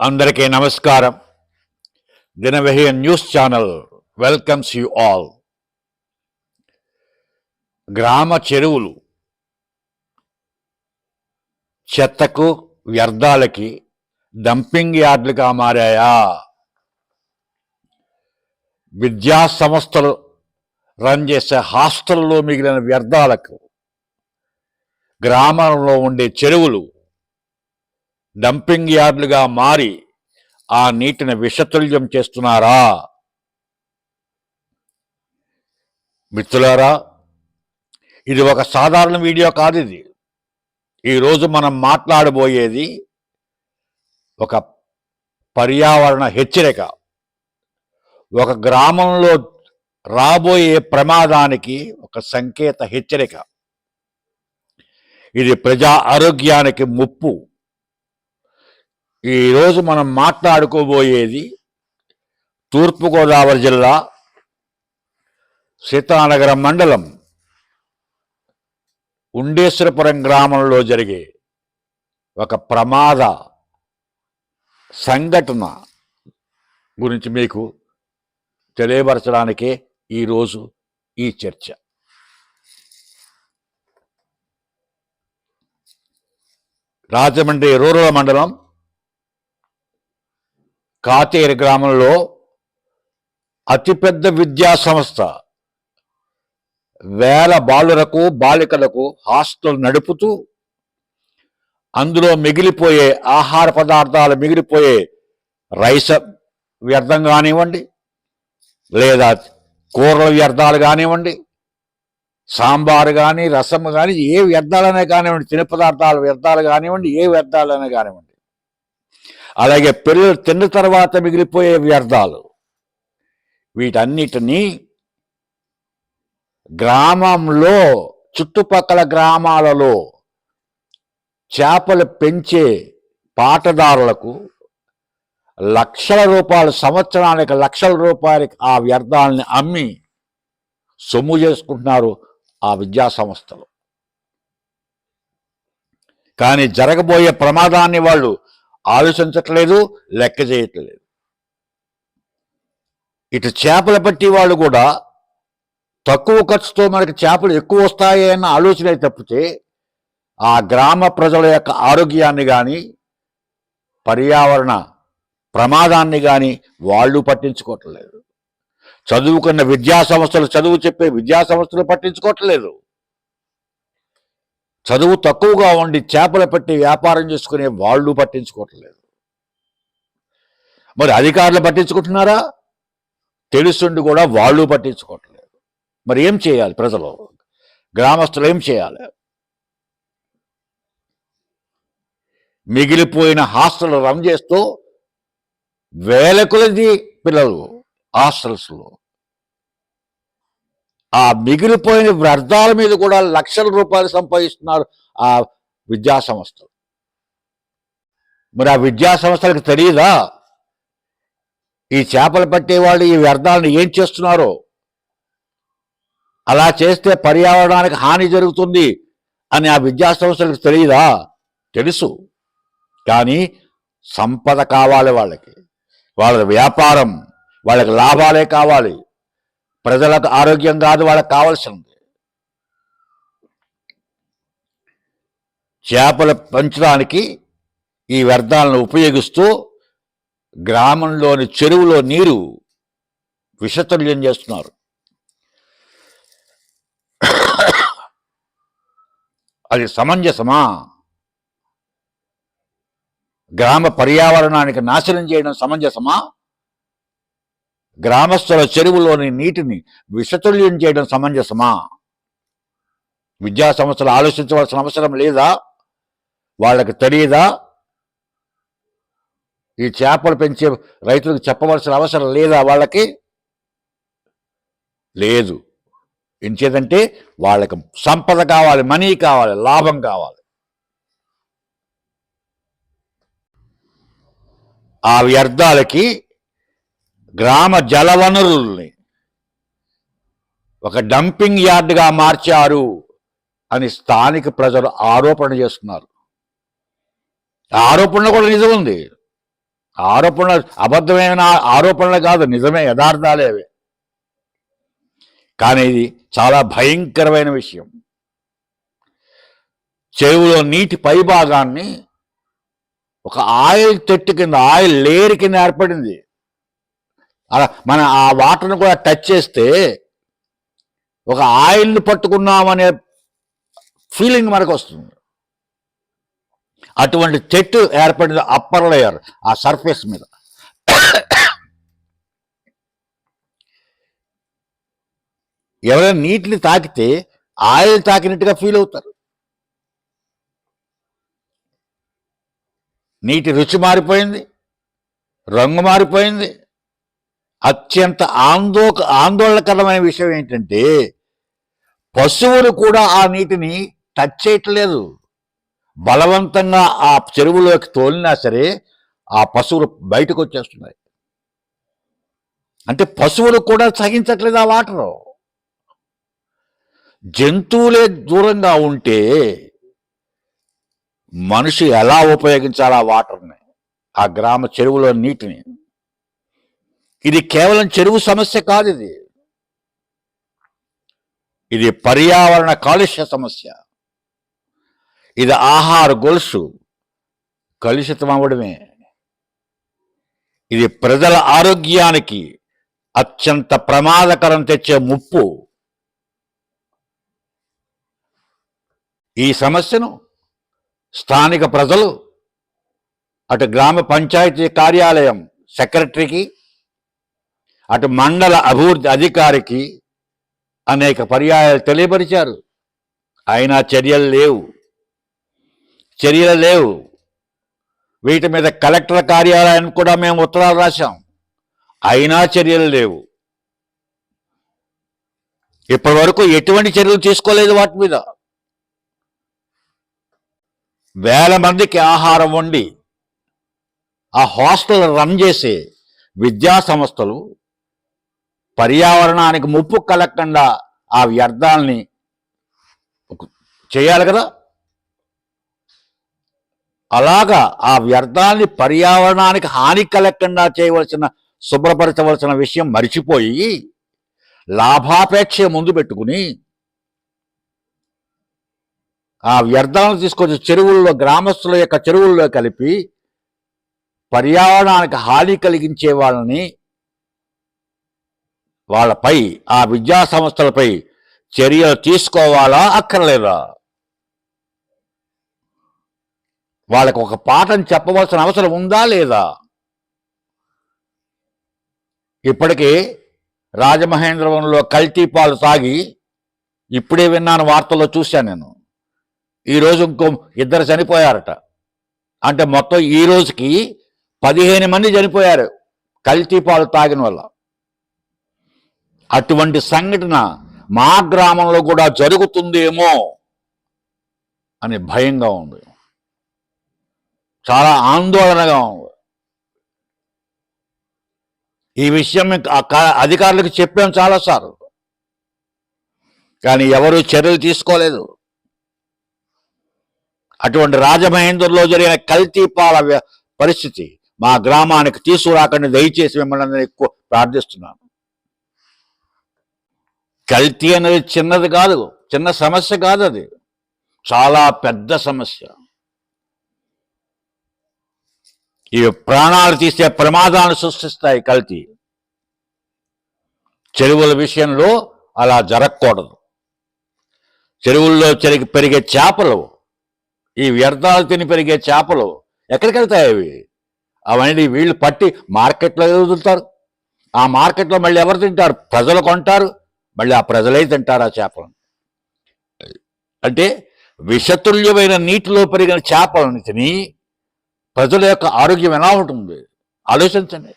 అందరికీ నమస్కారం. Dinavahi news channel welcomes you all. గ్రామ చెరువులు చెత్తకు వ్యర్థాలకి డంపింగ్ యార్డులుగా మారాయా? విద్యా సంస్థలు రన్ చేసే హాస్టల్లో మిగిలిన వ్యర్థాలకు గ్రామంలో ఉండే చెరువులు డంపింగ్ యార్డులుగా మారి ఆ నీటిని విషతుల్యం చేస్తున్నారా? మిత్రులారా, ఇది ఒక సాధారణ వీడియో కాదు. ఇది ఈరోజు మనం మాట్లాడబోయేది ఒక పర్యావరణ హెచ్చరిక. ఒక గ్రామంలో రాబోయే ప్రమాదానికి ఒక సంకేత హెచ్చరిక. ఇది ప్రజా ఆరోగ్యానికి ముప్పు. ఈరోజు మనం మాట్లాడుకోబోయేది తూర్పుగోదావరి జిల్లా సీతానగరం మండలం ఉండేశ్వరపురం గ్రామంలో జరిగే ఒక ప్రమాద సంఘటన గురించి మీకు తెలియపరచడానికే ఈరోజు ఈ చర్చ. రాజమండ్రి రూరల్ మండలం కాతేరు గ్రామంలో అతిపెద్ద విద్యా సంస్థ వేల బాలురకు బాలికలకు హాస్టల్ నడుపుతూ అందులో మిగిలిపోయే ఆహార పదార్థాలు మిగిలిపోయే రైస్ వ్యర్థం కానివ్వండి, లేదా కూరల వ్యర్థాలు కానివ్వండి, సాంబారు కానీ రసం కానీ ఏ వ్యర్థాలనే కానివ్వండి, తినే పదార్థాల వ్యర్థాలు కానివ్వండి, ఏ వ్యర్థాలనే కానివ్వండి, అలాగే పిల్లలు తిన్న తర్వాత మిగిలిపోయే వ్యర్థాలు, వీటన్నిటినీ గ్రామంలో చుట్టుపక్కల గ్రామాలలో చేపలు పెంచే పాటదారులకు లక్షల రూపాయలు, సంవత్సరానికి లక్షల రూపాయలకి ఆ వ్యర్థాలని అమ్మి సొమ్ము చేసుకుంటున్నారు ఆ విద్యా సంస్థలు. కానీ జరగబోయే ప్రమాదాన్ని వాళ్ళు ఆలోచించట్లేదు, లెక్క చేయట్లేదు. ఇటు చేపలు పట్టి వాళ్ళు కూడా తక్కువ ఖర్చుతో మనకి చేపలు ఎక్కువ వస్తాయి అన్న ఆలోచన తప్పితే ఆ గ్రామ ప్రజల యొక్క ఆరోగ్యాన్ని కానీ పర్యావరణ ప్రమాదాన్ని కానీ వాళ్ళు పట్టించుకోవట్లేదు. చదువుకున్న విద్యా సంస్థలు, చదువు చెప్పే విద్యా సంస్థలు పట్టించుకోవట్లేదు. చదువు తక్కువగా ఉండి చేపలు పట్టి వ్యాపారం చేసుకునే వాళ్ళు పట్టించుకోవట్లేదు. మరి అధికారులు పట్టించుకుంటున్నారా? తెలుసుండి కూడా వాళ్ళు పట్టించుకోవట్లేదు. మరి ఏం చేయాలి? ప్రజలు, గ్రామస్తులు ఏం చేయాలి? మిగిలిపోయిన హాస్టల్ రన్ చేస్తూ వేల కొలది పిల్లలు హాస్టల్స్లో ఆ మిగిలిపోయిన వ్యర్థాల మీద కూడా లక్షల రూపాయలు సంపాదిస్తున్నారు ఆ విద్యా సంస్థలు. మరి ఆ విద్యా సంస్థలకు తెలియదా ఈ చేపలు పట్టేవాళ్ళు ఈ వ్యర్థాలను ఏం చేస్తున్నారో? అలా చేస్తే పర్యావరణానికి హాని జరుగుతుంది అని ఆ విద్యా సంస్థలకు తెలియదా? తెలుసు. కానీ సంపద కావాలి వాళ్ళకి, వాళ్ళ వ్యాపారం, వాళ్ళకి లాభాలే కావాలి, ప్రజలకు ఆరోగ్యం కాదు వాళ్ళకి కావాల్సింది. చేపలు పెంచడానికి ఈ వ్యర్థాలను ఉపయోగిస్తూ గ్రామంలోని చెరువులో నీరు విషతుల్యం చేస్తున్నారు. అది సమంజసమా? గ్రామ పర్యావరణానికి నాశనం చేయడం సమంజసమా? గ్రామస్తుల చెరువులోని నీటిని విషతుల్యం చేయడం సమంజసమా? విద్యా సంస్థలు ఆలోచించవలసిన అవసరం లేదా? వాళ్ళకి తెలియదా? ఈ చేపలు పెంచే రైతులకు చెప్పవలసిన అవసరం లేదా? వాళ్ళకి లేదు. ఎంచేదంటే వాళ్ళకి సంపద కావాలి, మనీ కావాలి, లాభం కావాలి. ఆ వ్యర్థాలకి గ్రామ జలవనరుల్ని ఒక డంపింగ్ యార్డ్గా మార్చారు అని స్థానిక ప్రజలు ఆరోపణ చేస్తున్నారు. ఆ ఆరోపణలో కూడా నిజం ఉంది. ఆరోపణలు అబద్ధమైన ఆరోపణలు కాదు, నిజమే, యథార్థాలే అవి. కానీ ఇది చాలా భయంకరమైన విషయం. చెరువులో నీటి పై భాగాన్ని ఒక ఆయిల్ చెట్టు కింద, ఆయిల్ లేయర్ కింద ఏర్పడింది. అలా మనం ఆ వాటర్ని కూడా టచ్ చేస్తే ఒక ఆయిల్ని పట్టుకున్నామనే ఫీలింగ్ మనకు వస్తుంది. అటువంటి చెట్టు ఏర్పడింది అప్పర్ లేయర్, ఆ సర్ఫేస్ మీద. ఎవరైనా నీటిని తాకితే ఆయిల్ తాకినట్టుగా ఫీల్ అవుతారు. నీటి రుచి మారిపోయింది, రంగు మారిపోయింది. అత్యంత ఆందోళనకరమైన విషయం ఏంటంటే పశువులు కూడా ఆ నీటిని టచ్ చేయట్లేదు. బలవంతంగా ఆ చెరువులోకి తోలినా సరే ఆ పశువులు బయటకు వచ్చేస్తున్నాయి. అంటే పశువులు కూడా సహించట్లేదు ఆ వాటరు. జంతువులే దూరంగా ఉంటే మనిషి ఎలా ఉపయోగించాలి ఆ వాటర్ని, ఆ గ్రామ చెరువులో నీటిని? ఇది కేవలం చెరువు సమస్య కాదు, ఇది పర్యావరణ కాలుష్య సమస్య. ఇది ఆహార గొలుసు కలుషితం అవ్వడమే. ఇది ప్రజల ఆరోగ్యానికి అత్యంత ప్రమాదకరం తెచ్చే ముప్పు. ఈ సమస్యను స్థానిక ప్రజలు అటు గ్రామ పంచాయతీ కార్యాలయం సెక్రటరీకి, అటు మండల అభివృద్ధి అధికారికి అనేక పర్యాయాలు తెలియపరిచారు. అయినా చర్యలు లేవు. వీటి మీద కలెక్టర్ కార్యాలయానికి కూడా మేము ఉత్తరాలు రాశాం, అయినా చర్యలు లేవు. ఇప్పటి వరకు ఎటువంటి చర్యలు తీసుకోలేదు వాటి మీద. వేల మందికి ఆహారం వండి ఆ హాస్టల్ రన్ చేసే విద్యా సంస్థలు పర్యావరణానికి ముప్పు కలగకుండా ఆ వ్యర్థాలని చేయాలి కదా. అలాగా ఆ వ్యర్థాలని పర్యావరణానికి హాని కలగకుండా చేయవలసిన, శుభ్రపరచవలసిన విషయం మరిచిపోయి లాభాపేక్ష ముందు పెట్టుకుని ఆ వ్యర్థాలను తీసుకొచ్చి చెరువుల్లో, గ్రామస్తుల యొక్క చెరువుల్లో కలిపి పర్యావరణానికి హాని కలిగించే వాళ్ళపై, ఆ విద్యా సంస్థలపై చర్యలు తీసుకోవాలా అక్కర్లేదా? వాళ్ళకు ఒక పాఠం చెప్పవలసిన అవసరం ఉందా లేదా? ఇప్పటికే రాజమహేంద్రవరంలో కల్తీ పాలు తాగి, ఇప్పుడే విన్నాను, వార్తల్లో చూశాను నేను, ఈరోజు ఇంకో 2 చనిపోయారట. అంటే మొత్తం ఈ రోజుకి 15 మంది చనిపోయారు కల్తీ పాలు తాగిన వల్ల. అటువంటి సంఘటన మా గ్రామంలో కూడా జరుగుతుందేమో అని భయంగా ఉంది, చాలా ఆందోళనగా ఉంది. ఈ విషయం అధికారులకు చెప్పాం చాలాసార్లు, కానీ ఎవరూ చర్యలు తీసుకోలేదు. అటువంటి రాజమహేంద్రలో జరిగిన కల్తీ పాల పరిస్థితి మా గ్రామానికి తీసుకురాకండి దయచేసి మిమ్మల్ని ఎక్కువ ప్రార్థిస్తున్నాను. కల్తీ అనేది చిన్నది కాదు, చిన్న సమస్య కాదు, అది చాలా పెద్ద సమస్య. ఇవి ప్రాణాలు తీసే ప్రమాదాలను సృష్టిస్తాయి కల్తీ. చెరువుల విషయంలో అలా జరగకూడదు. చెరువుల్లో పెరిగే చేపలు, ఈ వ్యర్థాలు తిని పెరిగే చేపలు ఎక్కడికి వెళ్తాయి? అవన్నీ వీళ్ళు పట్టి మార్కెట్లో వదులుతారు. ఆ మార్కెట్లో మళ్ళీ ఎవరు తింటారు? ప్రజలు కొంటారు, మళ్ళీ ఆ ప్రజలే తింటారు ఆ చేపలను. అంటే విషతుల్యమైన నీటిలో పెరిగిన చేపలను తిని ప్రజల యొక్క ఆరోగ్యం ఎలా ఉంటుంది ఆలోచించండి.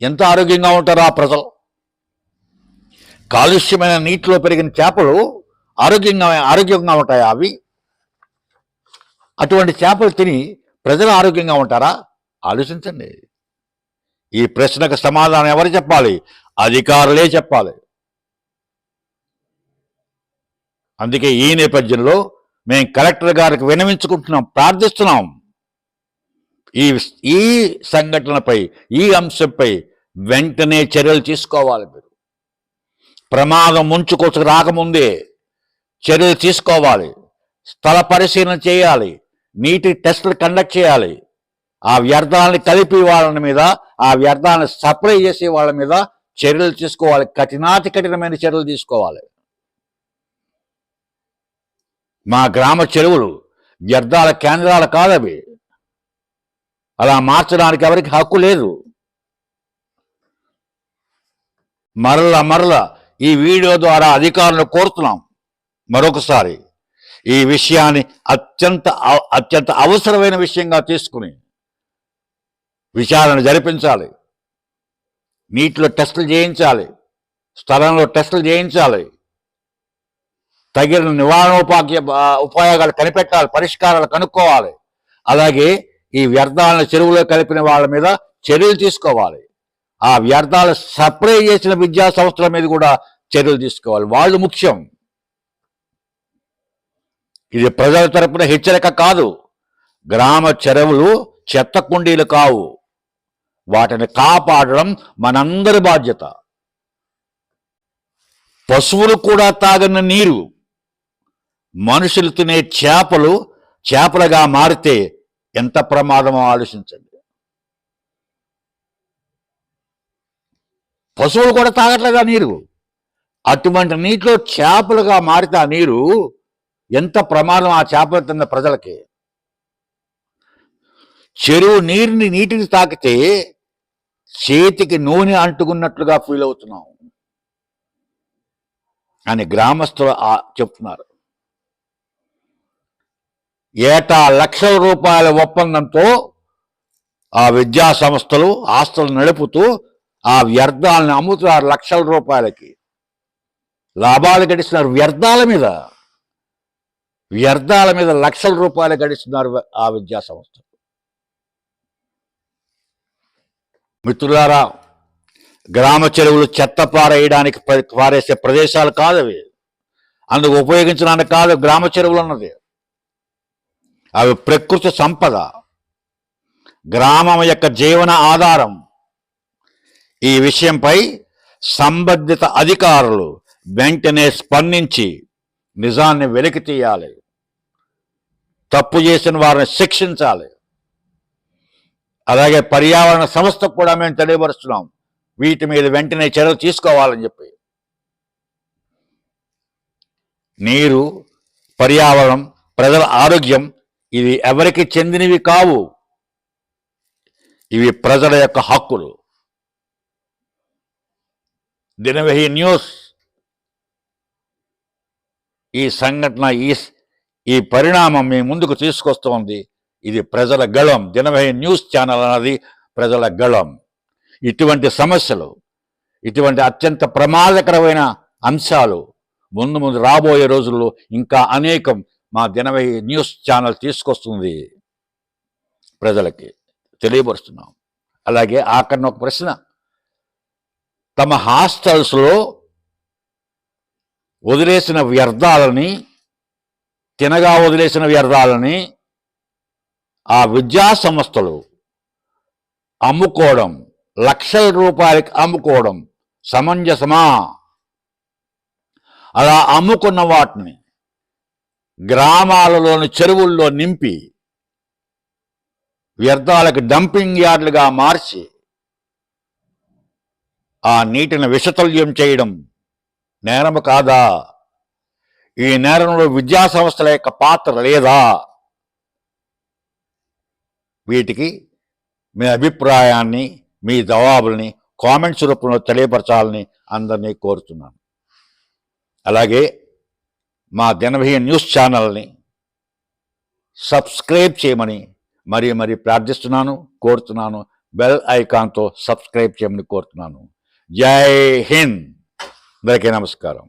ఎంత ఆరోగ్యంగా ఉంటారో ఆ ప్రజలు. కాలుష్యమైన నీటిలో పెరిగిన చేపలు ఆరోగ్యంగా ఉంటాయా అవి? అటువంటి చేపలు తిని ప్రజలు ఆరోగ్యంగా ఉంటారా? ఆలోచించండి. ఈ ప్రశ్నకు సమాధానం ఎవరు చెప్పాలి? అధికారులే చెప్పాలి. అందుకే ఈ నేపథ్యంలో మేము కలెక్టర్ గారికి విన్నవించుకుంటున్నాం, ప్రార్థిస్తున్నాం. ఈ ఈ సంఘటనపై, ఈ అంశంపై వెంటనే చర్యలు తీసుకోవాలి. మీరు ప్రమాదం ముంచుకొచ్చి రాకముందే చర్యలు తీసుకోవాలి. స్థల పరిశీలన చేయాలి, నీటి టెస్టులు కండక్ట్ చేయాలి. ఆ వ్యర్థాలను కలిపి వాళ్ళ మీద, ఆ వ్యర్థాలను సప్లై చేసే వాళ్ళ మీద చర్యలు తీసుకోవాలి. కఠినాతి కఠినమైన చర్యలు తీసుకోవాలి. మా గ్రామ చెరువులు వ్యర్థాల కేంద్రాలు కాదవి. అలా మార్చడానికి ఎవరికి హక్కు లేదు. మరల ఈ వీడియో ద్వారా అధికారులను కోరుతున్నాం, మరొకసారి ఈ విషయాన్ని అత్యంత అవసరమైన విషయంగా తీసుకుని విచారణ జరిపించాలి. నీటిలో టెస్టులు చేయించాలి, స్థలంలో టెస్టులు చేయించాలి, తగిన ఉపాయాలు కనిపెట్టాలి, పరిష్కారాలు కనుక్కోవాలి. అలాగే ఈ వ్యర్థాలను చెరువులో కలిపిన వాళ్ళ మీద చర్యలు తీసుకోవాలి. ఆ వ్యర్థాలు సప్లై చేసిన విద్యా సంస్థల మీద కూడా చర్యలు తీసుకోవాలి. వాళ్ళు ముఖ్యం. ఇది ప్రజల తరపున హెచ్చరిక కాదు. గ్రామ చెరువులు చెత్త కుండీలు కావు. వాటిని కాపాడడం మనందరి బాధ్యత. పశువులు కూడా తాగని నీరు, మనుషులు తినే చేపలుగా మారితే ఎంత ప్రమాదమో ఆలోచించండి. పశువులు కూడా తాగట్లేదా నీరు? అటువంటి నీటిలో చేపలుగా మారితే ఆ నీరు ఎంత ప్రమాదం ఆ చేపలు తిన్న ప్రజలకి. చెరువు నీటిని తాకితే చేతికి నూనె అంటుకున్నట్లుగా ఫీల్ అవుతున్నాం అని గ్రామస్తులు చెప్తున్నారు. ఏటా లక్షల రూపాయల ఒప్పందంతో ఆ విద్యా సంస్థలు ఆస్తులు నడుపుతూ ఆ వ్యర్థాలను అమ్ముతున్నారు. లక్షల రూపాయలకి లాభాలు గడిస్తున్నారు. వ్యర్థాల మీద లక్షల రూపాయలు గడిస్తున్నారు ఆ విద్యా సంస్థ. మిత్రులారా, గ్రామ చెరువులు చెత్త పారేసే ప్రదేశాలు కాదవి. అందుకు ఉపయోగించడానికి కాదు గ్రామ చెరువులు అన్నది. అవి ప్రకృతి సంపద, గ్రామం యొక్క జీవన ఆధారం. ఈ విషయంపై సంబంధిత అధికారులు వెంటనే స్పందించి నిజాన్ని వెలికి తీయాలి. తప్పు చేసిన వారిని శిక్షించాలి. అలాగే పర్యావరణ సంస్థకు కూడా మేము తెలియపరుస్తున్నాం, వీటి మీద వెంటనే చర్యలు తీసుకోవాలని చెప్పి. నీరు, పర్యావరణం, ప్రజల ఆరోగ్యం ఇవి ఎవరికి చెందినవి కావు. ఇవి ప్రజల యొక్క హక్కులు. దినవహి న్యూస్ ఈ సంఘటన, ఈ పరిణామం మీ ముందుకు తీసుకొస్తోంది. ఇది ప్రజల గళం. దినవహి న్యూస్ ఛానల్ అన్నది ప్రజల గళం. ఇటువంటి సమస్యలు, ఇటువంటి అత్యంత ప్రమాదకరమైన అంశాలు ముందు రాబోయే రోజుల్లో ఇంకా అనేకం మా దినవహి న్యూస్ ఛానల్ తీసుకొస్తుంది, ప్రజలకి తెలియపరుస్తున్నాం. అలాగే ఆఖరిన ఒక ప్రశ్న, తమ హాస్టల్స్లో వదిలేసిన వ్యర్థాలని ఆ విద్యా సంస్థలు అమ్ముకోవడం, లక్షల రూపాయలకి అమ్ముకోవడం సమంజసమా? అలా అమ్ముకున్న వాటిని గ్రామాలలోని చెరువుల్లో నింపి వ్యర్థాలకు డంపింగ్ యార్డులుగా మార్చి ఆ నీటిని విషతుల్యం చేయడం నేరము కాదా? ఈ నేరంలో విద్యా సంస్థల యొక్క పాత్ర లేదా? వీటికి మీ అభిప్రాయాన్ని, మీ జవాబుల్ని కామెంట్స్ రూపంలో తెలియపరచాలని అందరినీ కోరుతున్నాను. అలాగే మా దినవహి న్యూస్ ఛానల్ని సబ్స్క్రైబ్ చేయమని మరీ ప్రార్థిస్తున్నాను, కోరుతున్నాను. బెల్ ఐకాన్తో సబ్స్క్రైబ్ చేయమని కోరుతున్నాను. జై హింద్. అందరికీ నమస్కారం.